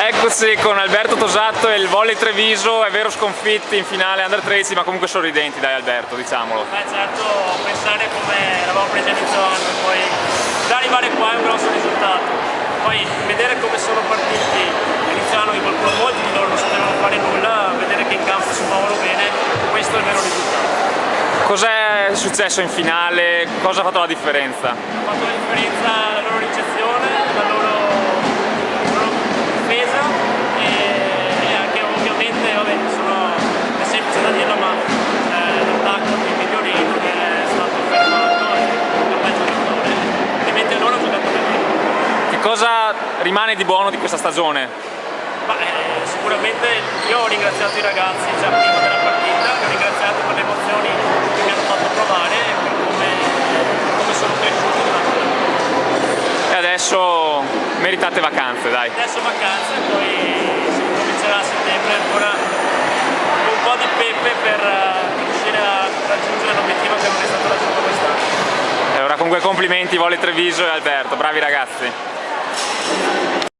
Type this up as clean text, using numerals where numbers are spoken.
Eccoci con Alberto Tosato e il Volley Treviso, è vero sconfitti in finale Under 13 ma comunque sorridenti, dai Alberto, diciamolo. Certo, pensare come eravamo presi all'inizio anno e poi da arrivare qua è un grosso risultato. Poi vedere come sono partiti all'inizio anno, molti di loro non sapevano fare nulla, vedere che in campo si muovono bene, questo è il vero risultato. Cos'è successo in finale? Cosa ha fatto la differenza? Ha fatto la differenza la loro ricezione, la loro difesa e anche ovviamente, è semplice da dirlo, ma l'attacco di Migliorino che è stato fermato e è un bel giocatore, ovviamente loro hanno giocato bene. Che cosa rimane di buono di questa stagione? Sicuramente io ho ringraziato i ragazzi già prima della partita, li ho ringraziato per le emozioni che mi hanno fatto provare e per come sono cresciuti durante la partita. E adesso meritate vacanze, dai. Adesso vacanze, poi si comincerà a settembre ancora con un po' di pepe per riuscire a raggiungere l'obiettivo che non è stato raggiunto quest'anno. E allora comunque complimenti Volley Treviso e Alberto, bravi ragazzi.